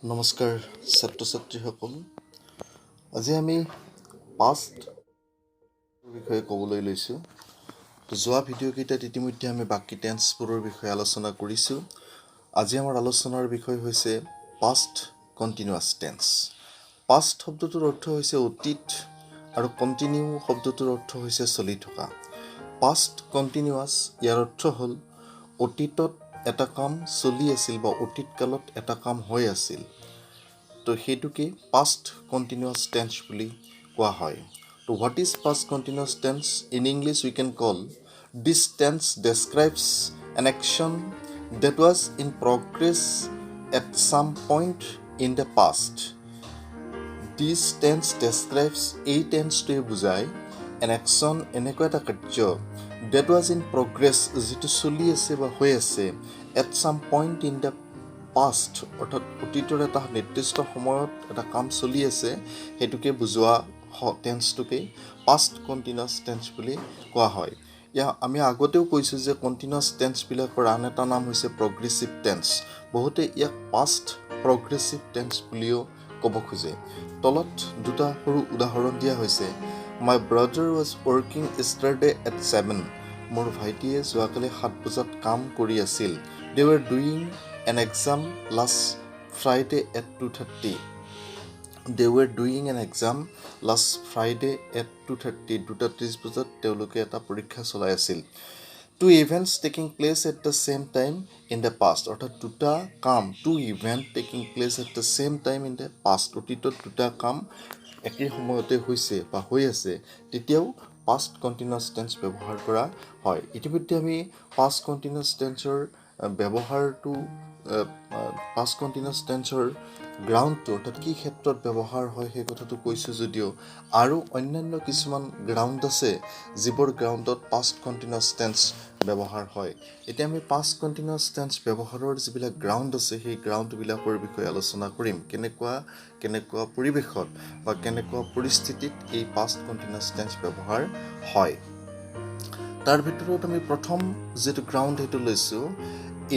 নমস্কাৰ ছাত্ৰ ছাত্ৰীসকল আজি আমি পাষ্ট বিষয়ে ক'বলৈ লৈছোঁ যোৱা ভিডিঅ' কেইটাত ইতিমধ্যে আমি বাকি টেন্সবোৰৰ বিষয়ে আলোচনা কৰিছোঁ আজি আমাৰ আলোচনাৰ বিষয় হৈছে পাষ্ট কণ্টিনিউয়াছ টেন্স পাষ্ট শব্দটোৰ অৰ্থ হৈছে অতীত আৰু কণ্টিনিউ শব্দটোৰ অৰ্থ হৈছে চলি থকা পাষ্ট কণ্টিনিউয়াছ ইয়াৰ অৰ্থ হ'ল অতীতত এটা কাম চলি আছিল বা অতীত কালত এটা কাম হৈ আছিল তো সেইটোকে পাষ্ট কণ্টিনিউয়াছ টেন্স বুলি কোৱা হয় তো what is past continuous tense in English we can call this tense describes an action that was in progress at some point in the past. This tense describes এই টেন্সটোৱে বুজায় an action এনেকুৱা এটা কাৰ্য that was in progress যিটো চলি আছে বা হৈ আছে at some point in the past অৰ্থাৎ অতীতৰ এটা নিৰ্দিষ্ট সময়ত এটা কাম চলি আছে সেইটোকে বুজোৱা টেন্সটোকে পাষ্ট কণ্টিনিউয়াছ টেন্স বুলি কোৱা হয় আমি আগতেও কৈছোঁ যে কণ্টিনিউয়াছ টেন্সবিলাকৰ আন এটা নাম হৈছে প্ৰগ্ৰেছিভ টেন্স বহুতে ইয়াক পাষ্ট প্ৰগ্ৰেছিভ টেন্স বুলিও ক'ব খোজে তলত দুটা সৰু উদাহৰণ দিয়া হৈছে my brother was working yesterday at 7 মোৰ ভাইটিয়ে যোৱাকালি 7 বজাত কাম কৰি আছিল they were doing an exam last Friday at 2:30 They were doing an exam last Friday at 2:30 2:30 বজাত তেওঁলোকে এটা পৰীক্ষা চলাই আছিল Two events taking place at the same time in the past অৰ্থাৎ দুটা কাম two event taking place at the same time in the past অতীতত দুটা কাম একেই সময়তে হৈছে বা হৈ আছে তেতিয়াও পাষ্ট কণ্টিনিউয়াছ টেন্স ব্যৱহাৰ কৰা হয় ইতিমধ্যে আমি পাষ্ট কণ্টিনিউয়াছ টেন্সৰ ব্যৱহাৰটো পাষ্ট কণ্টিনিউয়াছ টেন্সৰ গ্ৰাউণ্ডটো অৰ্থাৎ কি ক্ষেত্ৰত ব্যৱহাৰ হয় সেই কথাটো কৈছোঁ যদিও আৰু অন্যান্য কিছুমান গ্ৰাউণ্ড আছে যিবোৰ গ্ৰাউণ্ডত পাষ্ট কণ্টিনিউয়াছ টেন্স ব্যৱহাৰ হয় এতিয়া আমি পাষ্ট কণ্টিনিউয়াছ টেন্স ব্যৱহাৰৰ যিবিলাক গ্ৰাউণ্ড আছে সেই গ্ৰাউণ্ডবিলাকৰ বিষয়ে আলোচনা কৰিম কেনেকুৱা পৰিৱেশত বা কেনেকুৱা পৰিস্থিতিত এই পাষ্ট কণ্টিনিউয়াছ টেন্স ব্যৱহাৰ হয় তাৰ ভিতৰত আমি প্ৰথম যিটো গ্ৰাউণ্ড সেইটো লৈছোঁ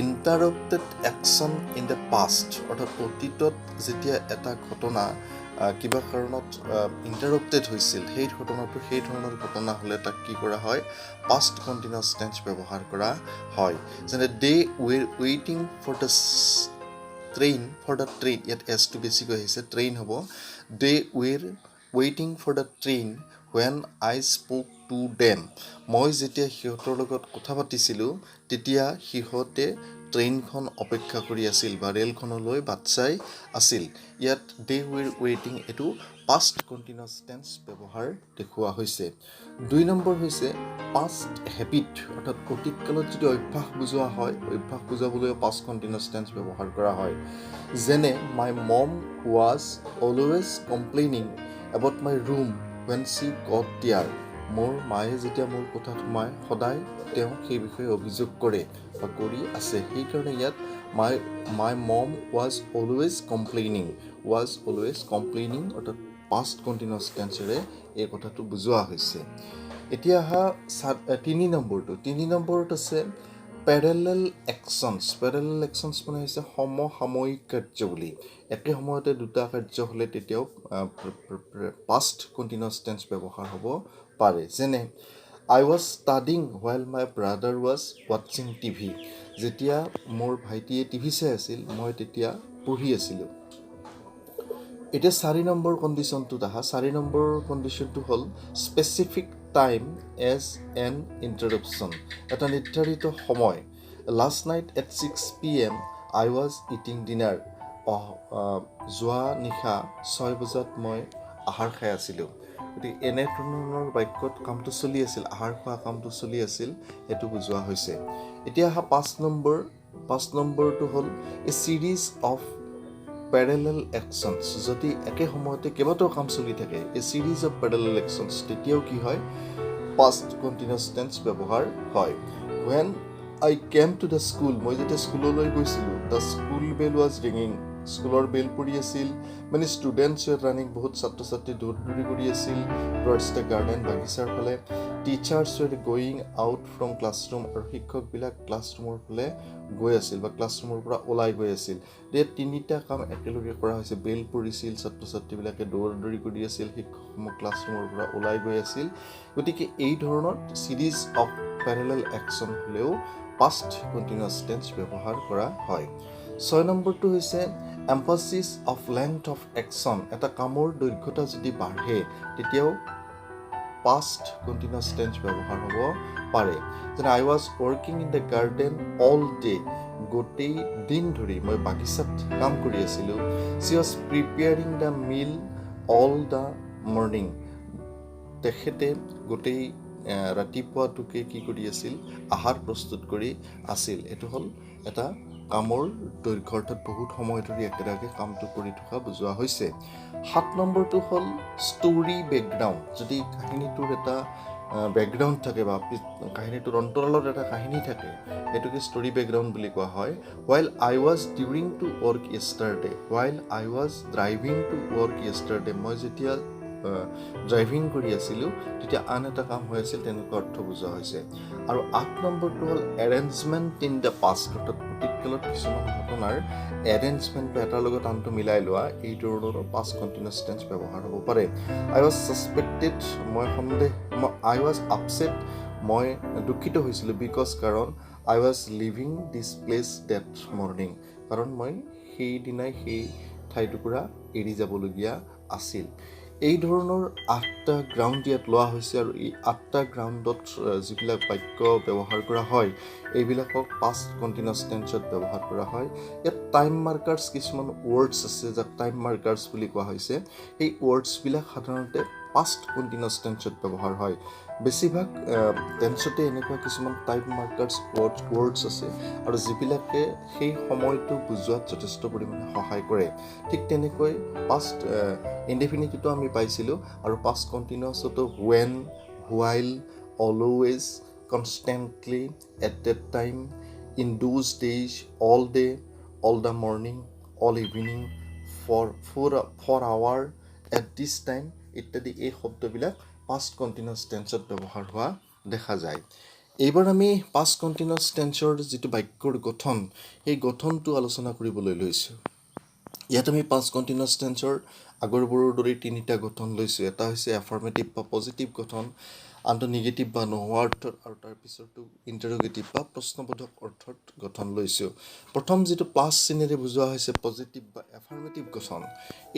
ইণ্টাৰাপ্টেড একশ্যন ইন দ্য পাষ্ট অৰ্থাৎ অতীতত যেতিয়া এটা ঘটনা কিবা কাৰণত ইণ্টাৰাপ্টেড হৈছিল সেই ঘটনাটো সেই ধৰণৰ ঘটনা হ'লে তাক কি কৰা হয় পাষ্ট কণ্টিনিউয়াছ টেন্স ব্যৱহাৰ কৰা হয় যেনে দে ৱেৰ ৱেইটিং ফৰ দ্য ট্ৰেইন ইয়াত এছটো বেছিকৈ আহিছে ট্ৰেইন হ'ব দে ৱেৰ ৱেইটিং for the train when I spoke to them মই যেতিয়া সিহঁতৰ লগত কথা পাতিছিলোঁ তেতিয়া সিহঁতে ট্ৰেইনখন অপেক্ষা কৰি আছিল বা ৰেলখনলৈ বাট চাই আছিল ইয়াত দে ৱেৰ ৱেইটিং এইটো পাষ্ট কণ্টিনিউয়াছ টেন্স ব্যৱহাৰ দেখুওৱা হৈছে 2 নম্বৰ হৈছে পাষ্ট হেবিট অৰ্থাৎ অতীতকালত যদি অভ্যাস বুজোৱা হয় অভ্যাস বুজাবলৈ পাষ্ট কণ্টিনিউয়াছ টেন্স ব্যৱহাৰ কৰা হয় যেনে my mom was always complaining about my room when she got there মোৰ মায়ে যেতিয়া মোৰ কোঠাত সোমায় সদায় তেওঁ সেই বিষয়ে অভিযোগ কৰে বা কৰি আছে সেইকাৰণে ইয়াত মাই মম ৱাজ অলৱেজ কমপ্লেইনিং অৰ্থাৎ পাষ্ট কণ্টিনিউয়াছ টেন্সেৰে এই কথাটো বুজোৱা হৈছে এতিয়া আহা 3 নম্বৰত আছে পেৰেলেল একশ্যনছ মানে হৈছে সমসাময়িক কাৰ্য বুলি একে সময়তে দুটা কাৰ্য হ'লে তেতিয়াও পাষ্ট কণ্টিনিউয়াছ টেন্স ব্যৱহাৰ হ'ব পাৰে যেনে I was studying while my brother was ৱাটছিং টিভি যেতিয়া মোৰ ভাইটিয়ে টিভি চাই আছিল মই তেতিয়া পঢ়ি আছিলোঁ এতিয়া 4 নম্বৰ কণ্ডিশ্যনটোত আহা 4 নম্বৰ কণ্ডিশ্যনটো হ'ল স্পেচিফিক টাইম এজ এন ইণ্টাৰাপশ্যন এটা নিৰ্ধাৰিত সময় last night at 6 PM I was eating dinner যোৱা নিশা 6 বজাত মই আহাৰ খাই আছিলোঁ গতিকে এনেধৰণৰ বাক্যত কামটো চলি আছিল আহাৰ খোৱা কামটো চলি আছিল সেইটো বুজোৱা হৈছে এতিয়া আহা 5 নম্বৰটো হ'ল এ ছিৰিজ অফ পেৰেলেল একশ্যনছ যদি একে সময়তে কেইবাটাও কাম চলি থাকে এ ছিৰিজ অফ পেৰেলেল একশ্যনছ তেতিয়াও কি হয় পাষ্ট কণ্টিনিউয়াছ টেন্স ব্যৱহাৰ হয় when I came to the school মই যেতিয়া স্কুললৈ গৈছিলোঁ the school bell was ringing স্কুলৰ বেল পৰি আছিল মানে ষ্টুডেণ্টছ ৱেৰ ৰানিং বহুত ছাত্ৰ ছাত্ৰী দৌৰি কৰি আছিল টুৱাৰ্ডছ দ্য গাৰ্ডেন বাগিচাৰ ফালে teachers were going out from classroom আৰু শিক্ষকবিলাক ক্লাছৰুমৰ ফালে গৈ আছিল বা ক্লাছৰুমৰ পৰা ওলাই গৈ আছিল তিনিটা কাম একেলগে কৰা হৈছে বেল পৰিছিল ছাত্ৰ ছাত্ৰীবিলাকে দৌৰি কৰি আছিল শিক্ষকসমূহ ক্লাছৰুমৰ পৰা ওলাই গৈ আছিল গতিকে এই ধৰণৰ ছিৰিজ অফ পেৰেলেল একশ্যন হ'লেও পাষ্ট কণ্টিনিউৱাছ টেন্স ব্যৱহাৰ কৰা হয় 6 নম্বৰটো হৈছে এম্ফাছিছ অফ লেংথ অফ একশ্যন এটা কামৰ দৈৰ্ঘ্যতা যদি বাঢ়ে তেতিয়াও পাষ্ট কণ্টিনিউৱাছ টেন্স ব্যৱহাৰ হ'ব পাৰে যেনে I was working in the garden all day গোটেই দিন ধৰি মই বাগিচাত কাম কৰি আছিলোঁ she was preparing the meal all the morning তেখেতে গোটেই ৰাতিপুৱাটোকে কি কৰি আছিল আহাৰ প্ৰস্তুত কৰি আছিল এইটো হ'ল এটা কামৰ দৈৰ্ঘ্য অৰ্থাৎ বহুত সময় ধৰি একেৰাগে কামটো কৰি থকা বুজোৱা হৈছে 7 নম্বৰটো হ'ল ষ্টৰি বেকগ্ৰাউণ্ড যদি কাহিনীটোৰ এটা বেকগ্ৰাউণ্ড থাকে বা কাহিনীটোৰ অন্তৰালত এটা কাহিনী থাকে এইটোকে ষ্টৰি বেকগ্ৰাউণ্ড বুলি কোৱা হয় while I was during to work yesterday while I was driving to work yesterday মই যেতিয়া ড্ৰাইভিং কৰি আছিলোঁ তেতিয়া আন এটা কাম হৈ আছিল তেনেকুৱা অৰ্থ বুজোৱা হৈছে আৰু 8 নম্বৰটো হ'ল এৰেঞ্জমেণ্ট ইন দ্য পাষ্ট অৰ্থাৎ অতীতকালত কিছুমান ঘটনাৰ এৰেঞ্জমেণ্টটো এটাৰ লগত আনটো মিলাই লোৱা এই ধৰণৰ পাষ্ট কণ্টিনিউৱাছ টেন্স ব্যৱহাৰ হ'ব পাৰে I was suspected I was upset মই দুখিত হৈছিলোঁ বিকজ কাৰণ I was leaving this place that morning কাৰণ মই সেইদিনাই সেই ঠাইটুকুৰা এৰি যাবলগীয়া আছিল এই ধৰণৰ 8টা গ্ৰাউণ্ড ইয়াত লোৱা হৈছে আৰু এই 8টা গ্ৰাউণ্ডত যিবিলাক বাক্য ব্যৱহাৰ কৰা হয় এইবিলাকক পাষ্ট কণ্টিনিউৱাছ টেন্সত ব্যৱহাৰ কৰা হয় ইয়াত টাইম মাৰ্কাৰ্ছ কিছুমান ৱৰ্ডছ আছে যাক টাইম মাৰ্কাৰ্ছ বুলি কোৱা হৈছে এই ৱৰ্ডছবিলাক সাধাৰণতে পাষ্ট কণ্টিনিউৱাছ টেন্সত ব্যৱহাৰ হয় বেছিভাগ টেন্সতে এনেকুৱা কিছুমান টাইম মাৰ্কাৰ্ছ ৱৰ্ডছ আছে আৰু যিবিলাকে সেই সময়টো বুজোৱাত যথেষ্ট পৰিমাণে সহায় কৰে ঠিক তেনেকৈ পাষ্ট ইনডেফিনিটটো আমি পাইছিলোঁ আৰু past কণ্টিনিউৱাছতো when, while, always, constantly, at that time, in those days, all day, all the morning, all evening, for hour, at this time ইত্যাদি এই শব্দবিলাক পাষ্ট কণ্টিনিউৱাছ টেন্সত ব্যৱহাৰ হোৱা দেখা যায় এইবাৰ আমি পাষ্ট কণ্টিনিউৱাছ টেন্সৰ যিটো বাক্যৰ গঠন এই গঠনটো আলোচনা কৰিবলৈ লৈছোঁ ইয়াত আমি পাষ্ট কণ্টিনিউৱাছ টেন্সৰ আগৰবোৰৰ দৰে তিনিটা গঠন লৈছোঁ এটা হৈছে এফাৰ্মেটিভ বা পজিটিভ গঠন আনটো নিগেটিভ বা নোহোৱা অৰ্থত আৰু তাৰ পিছৰটো ইণ্টাৰোগেটিভ বা প্ৰশ্নবোধক অৰ্থত গঠন লৈছোঁ প্ৰথম যিটো প্লাছ চিনেৰে বুজোৱা হৈছে পজিটিভ বা এফাৰ্মেটিভ গঠন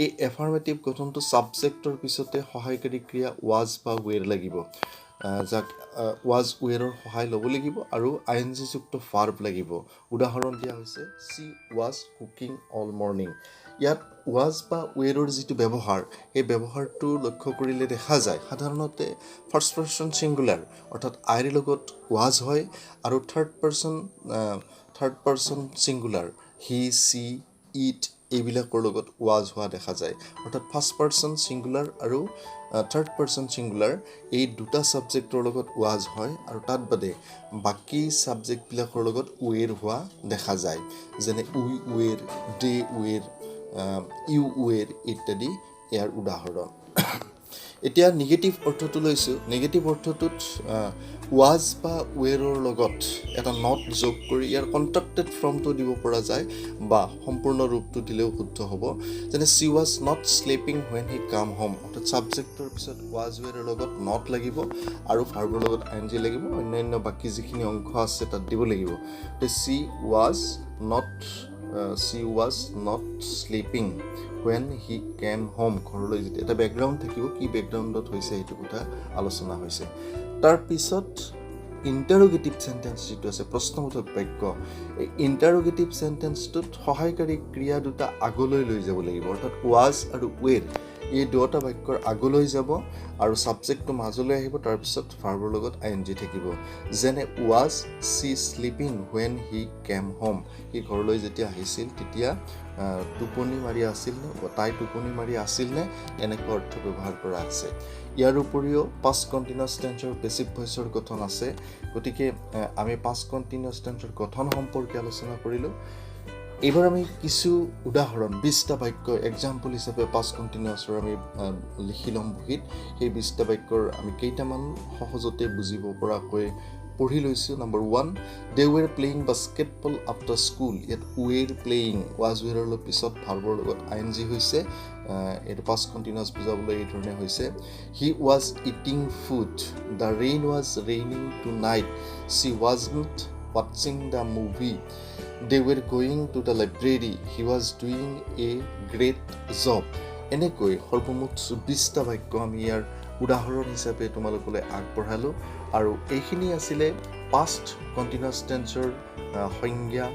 এই এফাৰ্মেটিভ গঠনটো ছাবজেক্টৰ পিছতে সহায়কাৰী ক্ৰিয়া ৱাজ বা ৱেৰ লাগিব যাক ৱাজ ৱেৰৰ সহায় ল'ব লাগিব আৰু ING যুক্ত ভাৰ্ব লাগিব উদাহৰণ দিয়া হৈছে she was cooking all morning ইয়াত ৱাজ বা ৱেৰৰ যিটো ব্যৱহাৰ এই ব্যৱহাৰটো লক্ষ্য কৰিলে দেখা যায় সাধাৰণতে ফাৰ্ষ্ট পাৰ্চন ছিংগুলাৰ অৰ্থাৎ আইৰ লগত ৱাজ হয় আৰু third person singular he C it এইবিলাকৰ লগত ৱাজ হোৱা দেখা যায় অৰ্থাৎ ফাৰ্ষ্ট পাৰ্চন ছিংগুলাৰ আৰু থাৰ্ড পাৰ্চন ছিংগুলাৰ এই দুটা ছাবজেক্টৰ লগত ৱাজ হয় আৰু তাত বাদে বাকী ছাবজেক্টবিলাকৰ লগত ৱেৰ হোৱা দেখা যায় যেনে উই ৱেৰ দে ৱেৰ ইউ ৱেৰ ইত্যাদি ইয়াৰ উদাহৰণ এতিয়া নিগেটিভ অৰ্থটো লৈছোঁ নিগেটিভ অৰ্থটোত ৱাজ বা ৱেৰৰ লগত এটা নট যোগ কৰি ইয়াৰ কণ্ট্ৰাক্টেড ফৰ্মটো দিব পৰা যায় বা সম্পূৰ্ণ ৰূপটো দিলেও শুদ্ধ হ'ব যেনে she was not sleeping when he come home অৰ্থাৎ ছাবজেক্টৰ পিছত ৱাজ ৱেৰৰ লগত নট লাগিব আৰু ভাৰ্বৰ লগত ING লাগিব অন্যান্য বাকী যিখিনি অংশ আছে তাত দিব লাগিব she was not sleeping when he came home ঘৰলৈ যেতিয়া এটা বেকগ্ৰাউণ্ড থাকিব কি বেকগ্ৰাউণ্ডত হৈছে সেইটো কথা আলোচনা হৈছে তাৰ পিছত ইণ্টাৰোগেটিভ চেণ্টেন্স যিটো আছে প্ৰশ্নবোধক বাক্য এই ইণ্টাৰোগেটিভ চেণ্টেন্সটোত সহায়কাৰী ক্ৰিয়া দুটা আগলৈ লৈ যাব লাগিব অৰ্থাৎ ৱাজ আৰু ৱেৰ এই দুটা বাক্যৰ আগলৈ যাব আৰু ছাবজেক্টটো মাজলৈ আহিব তাৰপিছত ভাৰ্বৰ লগত ING থাকিব যেনে was she sleeping when he came home সি ঘৰলৈ যেতিয়া আহিছিল তেতিয়া টোপনি মাৰি আছিল নে তাই টোপনি মাৰি আছিল নে এনেকুৱা অৰ্থ ব্যৱহাৰ কৰা আছে ইয়াৰ উপৰিও পাষ্ট কণ্টিনিউৱাছ টেন্সৰ পেছিভ ভইচৰ গঠন আছে গতিকে আমি পাষ্ট কণ্টিনিউৱাছ টেন্সৰ গঠন সম্পৰ্কে আলোচনা কৰিলোঁ এইবাৰ আমি কিছু উদাহৰণ 20টা বাক্য এক্সাম্পল হিচাপে পাষ্ট কণ্টিনিউয়াছৰ আমি লিখি ল'ম বহীত সেই 20টা বাক্যৰ আমি কেইটামান সহজতে বুজিব পৰাকৈ পঢ়ি লৈছোঁ নম্বৰ 1 দে ৱেৰ প্লেয়িং বাস্কেটবল আফটাৰ স্কুল ইয়াত ৱেৰ প্লেয়িং ৱাজ ৱেৰৰ পিছত ভাৰ্বৰ লগত আইএনজি হৈছে এইটো পাষ্ট কণ্টিনিউয়াছ বুজাবলৈ এই ধৰণে হৈছে he was eating food the rain was raining tonight she wasn't watching the movie they were going to the library he was doing a great job এনেকৈ সৰ্বমুঠ 20টা বাক্য আমি ইয়াৰ উদাহৰণ হিচাপে তোমালোকলৈ আগবঢ়ালো আৰু এইখিনি আছিলে পাষ্ট কণ্টিনিউয়াছ টেন্সৰ সংজ্ঞা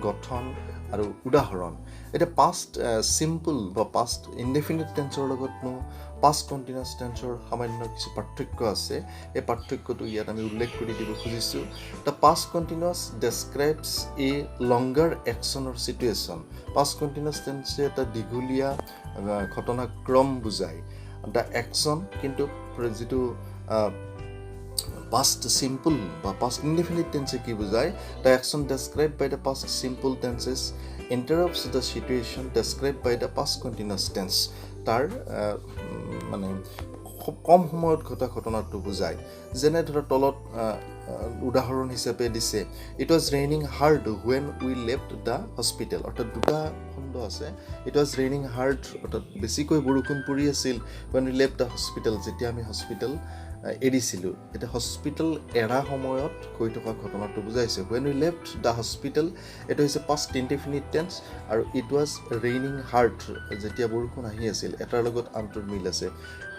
গঠন আৰু উদাহৰণ এটা পাষ্ট সিম্পল বা পাষ্ট ইনডেফিনিট টেন্সৰ লগতনো পাষ্ট কণ্টিনিউয়াছ টেন্সৰ সামান্য কিছু পাৰ্থক্য আছে এই পাৰ্থক্যটো ইয়াত আমি উল্লেখ কৰি দিব খুজিছোঁ the past continuous describes a longer action or situation past continuous টেন্সে এটা দীঘলীয়া ঘটনাক্ৰম বুজায় দ্য একশ্যন কিন্তু যিটো past simple বা past indefinite tense কি বুজায় the action described by the past simple tenses interrupts the situation described by the past continuous tense তাৰ মানে খুব কম সময়ত ঘটা ঘটনাটো বুজায় যেনে ধৰা তলত উদাহৰণ হিচাপে দিছে it was raining hard when we left the hospital অৰ্থাৎ দুটা খণ্ড আছে it was raining hard অৰ্থাৎ বেছিকৈ বৰষুণ পৰি আছিল when we left the hospital যেতিয়া আমি হস্পিটেল এৰিছিলোঁ এটা হস্পিটেল এৰা সময়ত হৈ থকা ঘটনাটো বুজাইছে when we left the hospital এটা হৈছে past indefinite tense আৰু it was raining hard যেতিয়া বৰষুণ আহি আছিল এটাৰ লগত আনটোৰ মিল আছে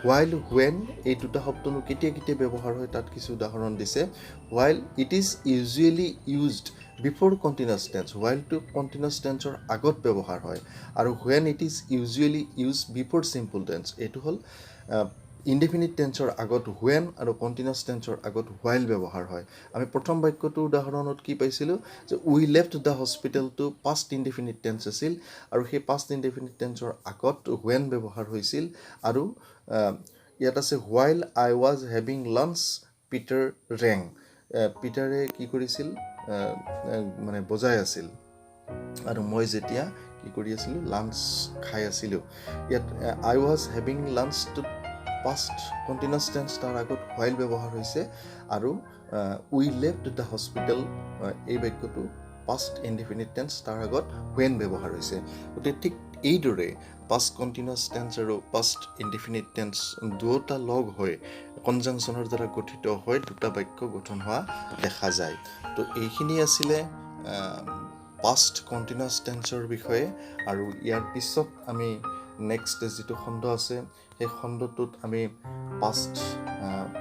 while when এই দুটা শব্দনো কেতিয়া কেতিয়া ব্যৱহাৰ হয় তাত কিছু উদাহৰণ দিছে while it is usually used before continuous tense while to continuous tense or আগত ব্যৱহাৰ হয় আৰু when it is usually used before simple tense এটো হল indefinite tense or আগত when আৰু continuous tense or আগত while ব্যৱহাৰ হয় আমি প্ৰথম বাক্যটো উদাহৰণত কি পাইছিলো যে we left the hospital to past indefinite tense আছিল আৰু সেই past indefinite tense or আগত when ব্যৱহাৰ হৈছিল আৰু ইয়াত আছে while I was having lunch Peter rang পিটাৰে কি কৰিছিল মানে বজাই আছিল আৰু মই যেতিয়া কি কৰি আছিল লাঞ্চ খাই আছিল ইয়াত I was having lunch to past continuous tense তাৰ আগত while ব্যৱহাৰ হৈছে আৰু we left the hospital এই বাক্যটো past indefinite tense তাৰ আগত when ব্যৱহাৰ হৈছে গতিকে ঠিক এইদৰে past continuous tense আৰু past indefinite tense দুটা লগ হৈ কনজাংচনৰ দ্বাৰা গঠিত হৈ দুটা বাক্য গঠন হোৱা দেখা যায় তো এইখিনি আছিল past continuous tenseৰ বিষয়ে আৰু ইয়াৰ পিছত আমি নেক্সট যেটো খণ্ড আছে সেই খণ্ডটোত আমি past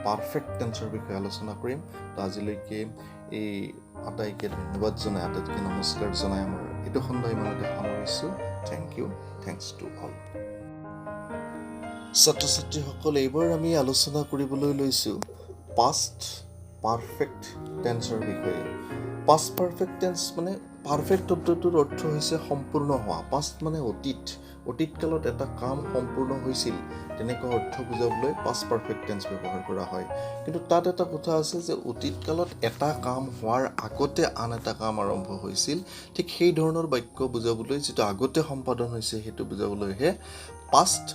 perfect tenseৰ বিষয়ে আলোচনা কৰিম তো আজিলৈকে এই আটাইকে ধন্যবাদ জনাই আটাইকে নমস্কাৰ জনাই আমাৰ এটো খণ্ড ইমানতে সামৰিছো thank you thanks to all ছাত্ৰ-ছাত্ৰী সকল এইবাৰ আমি আলোচনা কৰিবলৈ লৈছো past perfect tenseৰ বিষয়ে past perfect tense মানে perfect শব্দটোৰ অৰ্থ হৈছে সম্পূৰ্ণ হোৱা past মানে অতীত অতীত কালত এটা কাম সম্পূৰ্ণ হৈছিল তেনেকুৱা অৰ্থ বুজাবলৈ past perfect tense ব্যৱহাৰ কৰা হয় কিন্তু তাত এটা কথা আছে যে অতীত কালত এটা কাম হোৱাৰ আগতে আন এটা কাম আৰম্ভ হৈছিল ঠিক সেই ধৰণৰ বাক্য বুজাবলৈ যেটো আগতে সম্পাদন হৈছে হেতু বুজাবলৈ হে past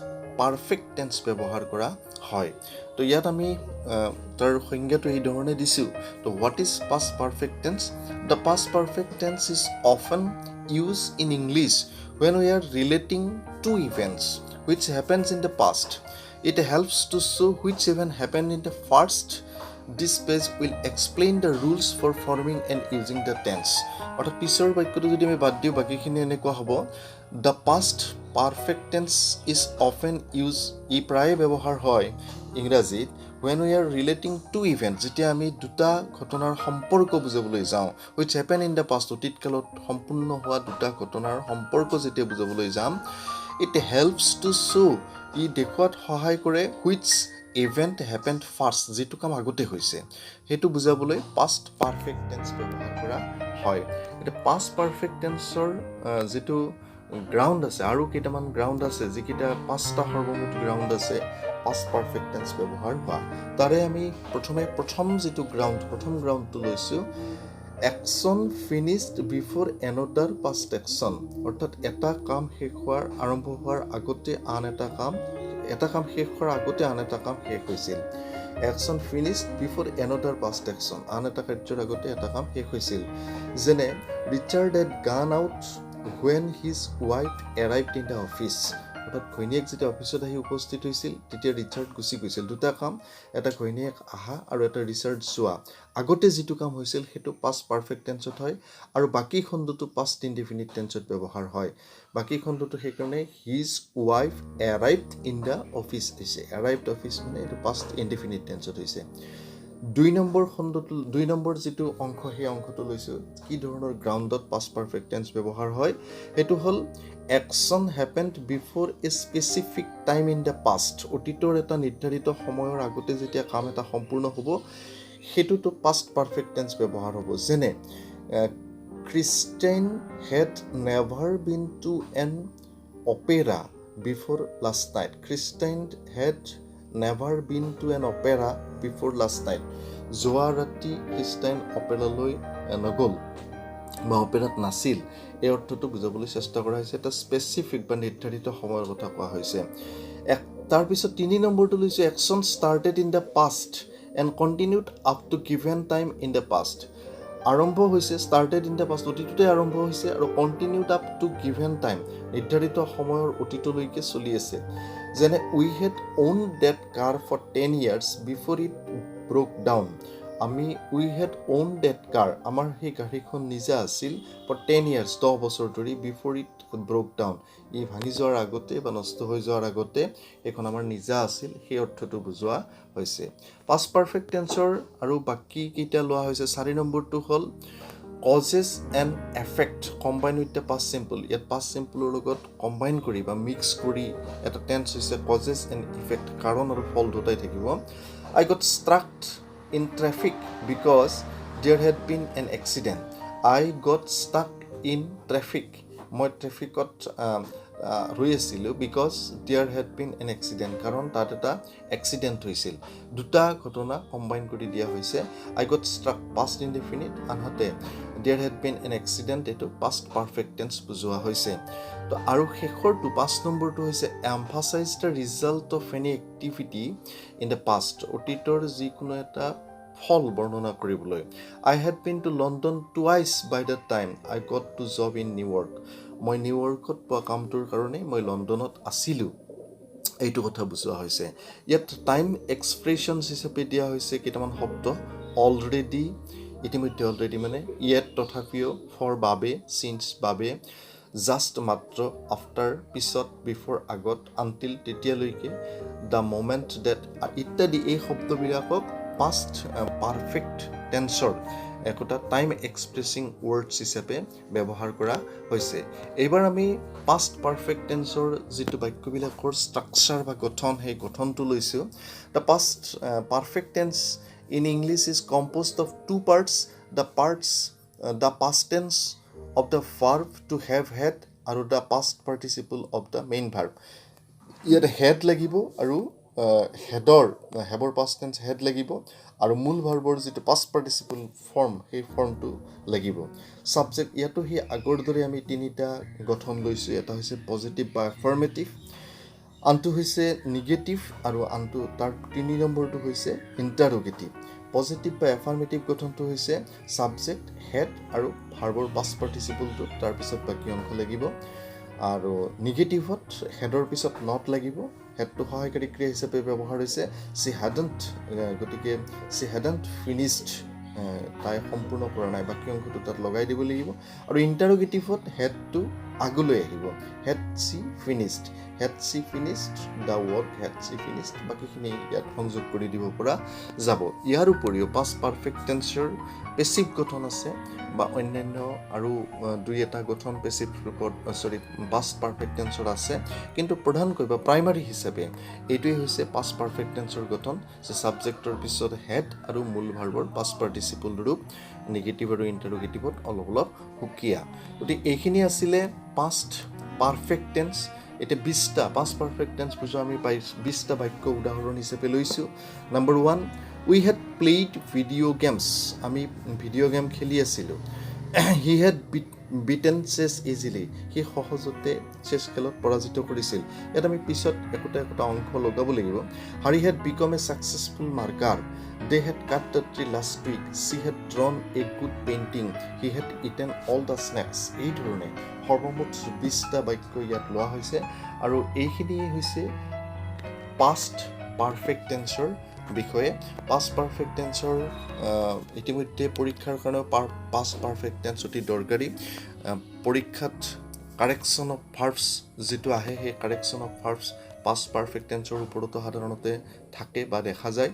perfect tense ব্যৱহাৰ কৰা হয় তো ইয়াত আমি তাৰ সংজ্ঞাটো এই ধৰণে দিছো তো what is past perfect tense the past perfect tense is often used in English when we are relating two events which happens in the past it helps to show which event happened in the first this page will explain the rules for forming and using the tense অৰ্থাৎ পিছৰ বাক্যটো যদি আমি বাদ দিও বাকিখিনি এনেকুৱা হ'ব the past perfect tense is often used ই প্ৰায় ব্যৱহাৰ হয় ইংৰাজীত when we are relating two events যেতিয়া আমি দুটা ঘটনাৰ সম্পৰ্ক বুজাবলৈ যাওঁ which happen in the past অতীত কালত সম্পূৰ্ণ হোৱা দুটা ঘটনাৰ সম্পৰ্ক যেতিয়া বুজাবলৈ যাম it helps to show ই দেখুৱাত সহায় কৰে which event happened first যেটো কাম আগতে হৈছে হেতু বুজাবলৈ past perfect tense ব্যৱহাৰ কৰা হয় এটা past perfect tenseৰ যেটো গ্ৰাউন্ড আছে আৰু কেইটামান গ্ৰাউন্ড আছে যিকিটা পাঁচটা সৰ্বমুঠ গ্ৰাউন্ড আছে past perfect tense ব্যৱহাৰ হোৱা তাৰে আমি প্ৰথম যেটো গ্ৰাউন্ডটো লৈছো action finished before another past action অৰ্থাৎ এটা কাম শেষ হোৱাৰ আৰম্ভ হোৱাৰ আগতে আন এটা কাম শেষ হোৱাৰ আগতে আন এটা কাম শেষ হৈছিল action finished before another past action আন এটা কাৰ্যৰ আগতে এটা কাম শেষ হৈছিল যেনে Richard had gone out when his wife arrived in the office অৰ্থাৎ ঘৈণীয়েক যেতিয়া অফিচত আহি উপস্থিত হৈছিল তেতিয়া ৰিচাৰ্ড গুচি গৈছিল দুটা কাম এটা ঘৈণীয়েক আহা আৰু এটা ৰিচাৰ্ড যোৱা আগতে যিটো কাম হৈছিল সেইটো পাষ্ট পাৰফেক্ট টেন্সত হয় আৰু বাকী খণ্ডটো পাষ্ট ইনডিফিনিট টেন্সত ব্যৱহাৰ হয় বাকী খণ্ডটো সেইকাৰণে his wife arrived in the office হৈছে এৰাইভড অফিচ মানে এইটো পাষ্ট ইনডিফিনিট টেন্সত হৈছে 2 নম্বৰ যিটো অংশ সেই অংশটো লৈছোঁ কি ধৰণৰ গ্ৰাউণ্ডত পাষ্ট পাৰফেক্ট টেন্স ব্যৱহাৰ হয় সেইটো হ'ল action happened before a specific time in the past অতীতৰ এটা নিৰ্ধাৰিত সময়ৰ আগতে যেতিয়া কাম এটা সম্পূৰ্ণ হ'ব সেইটোতো পাষ্ট পাৰফেক্ট টেন্স ব্যৱহাৰ হ'ব যেনে Christine had never been to an opera before last night Christine had never been to an opera before last night যোৱা ৰাতি ক্ৰিষ্টাইন অপেৰালৈ নগ'ল বা অপেৰাত নাছিল এই অৰ্থটো বুজাবলৈ চেষ্টা কৰা হৈছে এটা স্পেচিফিক বা নিৰ্ধাৰিত সময়ৰ কথা কোৱা হৈছে তাৰপিছত 3 নম্বৰটো লৈছে action started in the past and continued up to given time in the past আৰম্ভ হৈছে ষ্টাৰ্টেড ইন দ্য পাষ্ট অতীততে আৰম্ভ হৈছে আৰু continued up to given time নিৰ্ধাৰিত সময়ৰ অতীতলৈকে চলি আছে যেনে we had own that car for 10 years before it broke down আমি we had own that car আমাৰ সেই গাড়ীখন নিজা আছিল ফৰ 10 years 10 বছৰ ধৰি বিফোৰ ইট ব্ৰোক ডাউন ই ভাঙি যোৱাৰ আগতে বা নষ্ট হৈ যোৱাৰ আগতে এখন আমাৰ নিজা আছিল সেই অৰ্থটো বুজোৱা হৈছে পাষ্ট পাৰফেক্ট টেন্সৰ আৰু বাকি কেইটা লোৱা হৈছে 4 নম্বৰটো হ'ল causes and effect combine with the past simple ইয়াত past simple লগত combine কৰি বা mix কৰি এটা tense হৈছে causes and effect কাৰণ আৰু ফল দুটাই থাকিব I got struck in traffic because there had been an accident I got stuck in traffic মই ট্ৰেফিকত ৰৈ আছিলোঁ because there had been an accident কাৰণ তাত এটা এক্সিডেণ্ট হৈছিল দুটা ঘটনা কম্বাইন কৰি দিয়া হৈছে I got struck past indefinite আনহাতে there had been an accident এটো past perfect tense বুজোৱা হৈছে তো আৰু শেষৰটো 5 নম্বৰটো হৈছে emphasize the result of any activity in the past অতীতৰ যিকোনো এটা ফল বৰ্ণনা কৰিবলৈ I had been to London twice by the time I got to job in New York মই নিউয়ৰ্কত পোৱা কামটোৰ কাৰণে মই লণ্ডনত আছিলোঁ এইটো কথা বুজোৱা হৈছে ইয়াত টাইম এক্সপ্ৰেছনছ হিচাপে দিয়া হৈছে কেইটামান শব্দ অলৰেডি ইতিমধ্যে অলৰেডি মানে ইয়েট তথাপিও ফৰ বাবে সিন্স বাবে জাষ্ট মাত্ৰ আফটাৰ পিছত বিফোৰ আগত আনটিল তেতিয়ালৈকে দ্য মোমেণ্ট ডেট ইত্যাদি এই শব্দবিলাকক পাষ্ট পাৰফেক্ট টেন্সৰ একটা টাইম এক্সপ্ৰেছিং ৱৰ্ডছ হিচাপে ব্যৱহাৰ কৰা হৈছে এইবাৰ আমি পাষ্ট পাৰফেক্ট টেন্সৰ যিটো বাক্যবিলাকৰ ষ্ট্ৰাকচাৰ বা গঠন সেই গঠনটো লৈছোঁ the past perfect tense in English is composed of two parts the past tense of the verb to have had আৰু the past participle of the main verb ইয়াত হেড লাগিব আৰু হেডৰ পাষ্ট টেন্স হেড লাগিব আৰু মূল ভাৰ্বৰ যিটো past participle form সেই ফৰ্মটো লাগিব সাবজেক্ট ইয়াতো সেই আগৰ দৰে আমি তিনিটা গঠন লৈছোঁ এটা হৈছে পজিটিভ বা এফাৰ্মেটিভ আনটো হৈছে নিগেটিভ আৰু আনটো তাৰ 3 নম্বৰটো হৈছে ইণ্টাৰোগেটিভ পজিটিভ বা এফাৰ্মেটিভ গঠনটো হৈছে সাবজেক্ট হেড আৰু ভাৰ্বৰ পাষ্ট পাৰ্টিচিপলটো তাৰ পিছত বাকি অংশ লাগিব আৰু নিগেটিভত হেডৰ পিছত নট লাগিব হেডটো সহায়কাৰী ক্ৰিয়া হিচাপে ব্যৱহাৰ হৈছে গতিকে সি হেডন্ট ফিনিছড তাই সম্পূৰ্ণ কৰা নাই বাকি অংশটো তাত লগাই দিব লাগিব আৰু ইণ্টাৰোগেটিভত হেডটো আগলৈ আহিব had she finished the work had she finished বাকিখিনি ইয়াত সংযোগ কৰি দিব পৰা যাব ইয়াৰ উপৰিও পাষ্ট পাৰফেক্ট টেন্সৰ পেছিভ গঠন আছে বা অন্যান্য আৰু দুই এটা গঠন পেছিভ ৰূপত পাষ্ট পাৰফেক্ট টেন্সৰ আছে কিন্তু প্ৰধানকৈ বা প্ৰাইমাৰী হিচাপে এইটোৱে হৈছে পাষ্ট পাৰফেক্ট টেন্সৰ গঠন যে সাবজেক্টৰ পিছত হেড আৰু মূল ভাৰ্বৰ পাষ্ট পাৰ্টিচিপল ৰূপ নিগেটিভ আৰু ইণ্টাৰোগেটিভত অলপ সুকীয়া গতিকে এইখিনি আছিলে পাষ্ট পাৰফেক্ট টেন্স এটা 20টা পাষ্ট পাৰফেক্ট টেন্স বুজো আমি 20টা বাক্য উদাহৰণ হিচাপে লৈছোঁ number 1 we had played video' games আমি ভিডিঅ' গেম খেলি আছিলোঁ he had beaten chess easily সি সহজতে চেছ খেলত পৰাজিত কৰিছিল ইয়াত আমি পিছত একোটা অংশ লগাব লাগিব Hari had become a successful marker they had cut the tree last week she had drawn a good painting he had eaten all the snacks এই ধৰণে সৰ্বমুঠ 20টা বাক্য ইয়াত লোৱা হৈছে আৰু এইখিনি হৈছে পাষ্ট পাৰফেক্ট টেন্সৰ বিষয়ে পাষ্ট পাৰফেক্ট টেন্সৰ ইতিমধ্যে পৰীক্ষাৰ কাৰণেও পাষ্ট পাৰফেক্ট টেন্স অতি দৰকাৰী পৰীক্ষাত কাৰেকশ্যন অফ ভাৰ্বছ যিটো আহে সেই correction of verbs past perfect টেন্সৰ ওপৰতো সাধাৰণতে থাকে বা দেখা যায়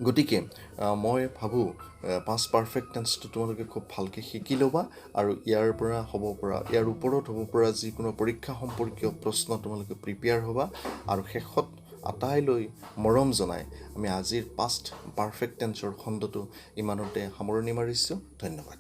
গতিকে মই ভাবোঁ পাষ্ট পাৰফেক্ট টেন্সটো তোমালোকে খুব ভালকৈ শিকি ল'বা আৰু ইয়াৰ ওপৰত হ'ব পৰা যিকোনো পৰীক্ষা সম্পৰ্কীয় প্ৰশ্ন তোমালোকে প্ৰিপেয়াৰ হ'বা আৰু শেষত আটাইলৈ মৰম জনাই আমি আজিৰ পাষ্ট পাৰফেক্ট টেন্সৰ খণ্ডটো ইমানতে সামৰণি মাৰিছোঁ ধন্যবাদ